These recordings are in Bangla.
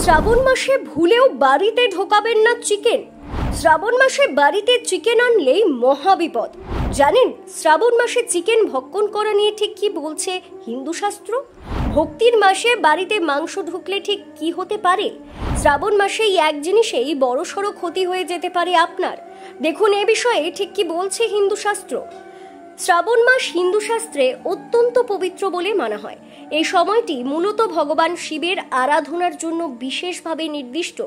শ্রাবণ মাসে ভুলেও বাড়িতে ঢোকাবেন না চিকেন। শ্রাবণ মাসে বাড়িতে চিকেন আনলেই মহাবিপদ। জানেন শ্রাবণ মাসে চিকেন ভক্ষণ করা নিয়ে ঠিক কি বলছে হিন্দু শাস্ত্র? ভক্তির মাসে বাড়িতে মাংস ঢুকলে ঠিক কি হতে পারে? শ্রাবণ মাসে এক জিনিসেই বড়সড় ক্ষতি হয়ে যেতে পারে আপনার। দেখুন এ বিষয়ে ঠিক কি বলছে হিন্দু শাস্ত্র। শ্রাবণ মাস হিন্দু শাস্ত্রে অত্যন্ত পবিত্র বলে মানা হয়। এই সময়টি মূলত ভগবান শিবের আরাধনার জন্য বিশেষভাবে নির্দিষ্ট।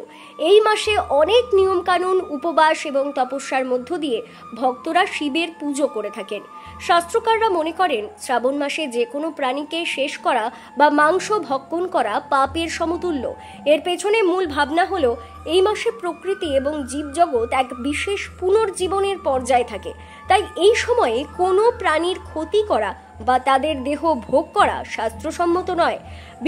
এই মাসে অনেক নিয়মকানুন, উপবাস এবং তপস্যার মধ্য দিয়ে ভক্তরা শিবের পুজো করে থাকেন। শাস্ত্রকাররা মনে করেন শ্রাবণ মাসে যে কোনো প্রাণীকে শেষ করা বা মাংস ভক্ষণ করা পাপের সমতুল্য। এর পেছনে মূল ভাবনা হলো এই মাসে প্রকৃতি এবং জীবজগৎ এক বিশেষ পুনর্জীবনের পর্যায়ে থাকে। তাই এই সময়ে কোনো প্রাণীর ক্ষতি করা বা তাদের দেহ ভোগ করা শাস্ত্রসম্মত নয়।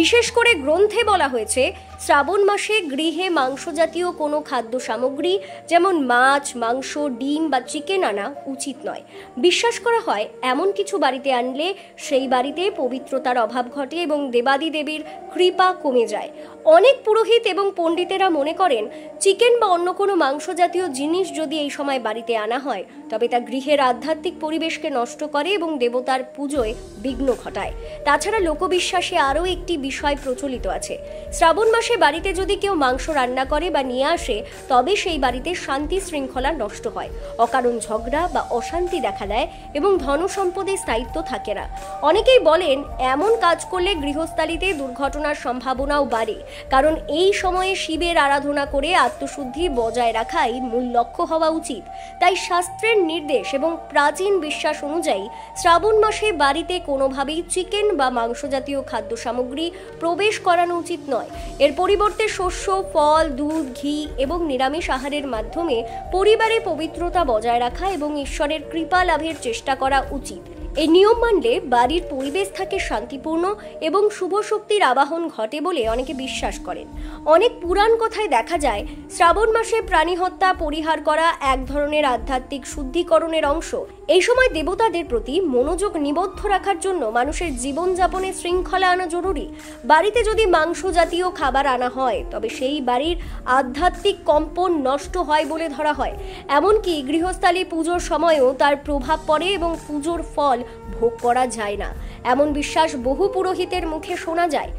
বিশেষ করে গ্রন্থে বলা হয়েছে শ্রাবণ মাসে গৃহে মাংস জাতীয় কোনো খাদ্য সামগ্রী যেমন মাছ, মাংস, ডিম বা চিকেন আনা উচিত নয়। বিশ্বাস করা হয় এমন কিছু বাড়িতে আনলে সেই বাড়িতে পবিত্রতার অভাব ঘটে এবং দেবাদিদেবীর কৃপা কমে যায়। অনেক পুরোহিত এবং পণ্ডিতেরা মনে করেন চিকেন বা অন্য কোনো মাংস জাতীয় জিনিস যদি এই সময় বাড়িতে আনা হয় তবে তা গৃহের আধ্যাত্মিক পরিবেশকে নষ্ট করে এবং দেবতার পুজোয় বিঘ্ন ঘটায়। তাছাড়া লোকবিশ্বাসে আরও একটি বিষয় প্রচলিত আছে। শ্রাবণ মাসে বাড়িতে যদি কেউ মাংস রান্না করে বা নিয়ে আসে তবে সেই বাড়িতে শান্তি শৃঙ্খলা নষ্ট হয়, অকারণ ঝগড়া বা অশান্তি দেখা দেয় এবং ধন সম্পদের স্থায়িত্ব থাকে না। অনেকেই বলেন এমন কাজ করলে গৃহস্থালিতে দুর্ঘটনার সম্ভাবনাও বাড়ে, কারণ এই সময়ে শিবের আরাধনা করে আত্মশুদ্ধি বজায় রাখাই মূল লক্ষ্য হওয়া উচিত। তাই শাস্ত্রের নির্দেশ এবং প্রাচীন বিশ্বাস অনুযায়ী শ্রাবণ মাসে বাড়িতে কোনোভাবেই চিকেন বা মাংস জাতীয় খাদ্য সামগ্রী প্রবেশ করানো উচিত নয়। এর পরিবর্তে শস্য, ফল, দুধ, ঘি এবং নিরামিষ আহারের মাধ্যমে পরিবারে পবিত্রতা বজায় রাখা এবং ঈশ্বরের কৃপা লাভের চেষ্টা করা উচিত। এই নিয়ম মানলে বাড়ির পরিবেশ থাকে শান্তিপূর্ণ এবং শুভ শক্তির আবাহন ঘটে বলে অনেকে বিশ্বাস করেন। অনেক পুরাণ কথায় দেখা যায় শ্রাবণ মাসে প্রাণী হত্যা পরিহার করা এক ধরনের আধ্যাত্মিক শুদ্ধিকরণের অংশ। এই সময় দেবতাদের প্রতি মনোযোগ নিবদ্ধ রাখার জন্য মানুষের জীবনযাপনে শৃঙ্খলা আনা জরুরি। বাড়িতে যদি মাংস জাতীয় খাবার আনা হয় তবে সেই বাড়ির আধ্যাত্মিক কম্পন নষ্ট হয় বলে ধরা হয়। এমনকি গৃহস্থালী পুজোর সময়ও তার প্রভাব পড়ে এবং পুজোর ফল ভোগ করা যায় না, এমন বিশ্বাস বহু পুরোহিতের মুখে শোনা যায়।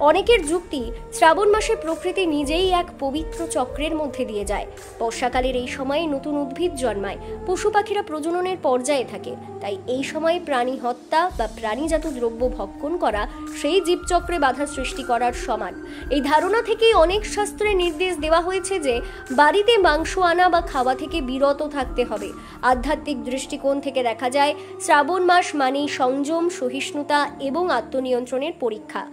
অনেকের যুক্তি শ্রাবণ মাসে প্রকৃতি নিজেই এক পবিত্র চক্রের মধ্যে দিয়ে যায়। বর্ষাকালের এই সময়ে নতুন উদ্ভিদ জন্মায়, পশু পাখিরা প্রজননের পর্যায়ে থাকে। তাই এই সময়ে প্রাণী হত্যা বা প্রাণীজাত দ্রব্য ভক্ষণ করা সেই জীবচক্রে বাধা সৃষ্টি করার সমান। এই ধারণা থেকেই অনেক শাস্ত্রে নির্দেশ দেওয়া হয়েছে যে বাড়িতে মাংস আনা বা খাওয়া থেকে বিরত থাকতে হবে। আধ্যাত্মিক দৃষ্টিকোণ থেকে দেখা যায় শ্রাবণ মাস মানেই সংযম, সহিষ্ণুতা এবং আত্মনিয়ন্ত্রণের পরীক্ষা।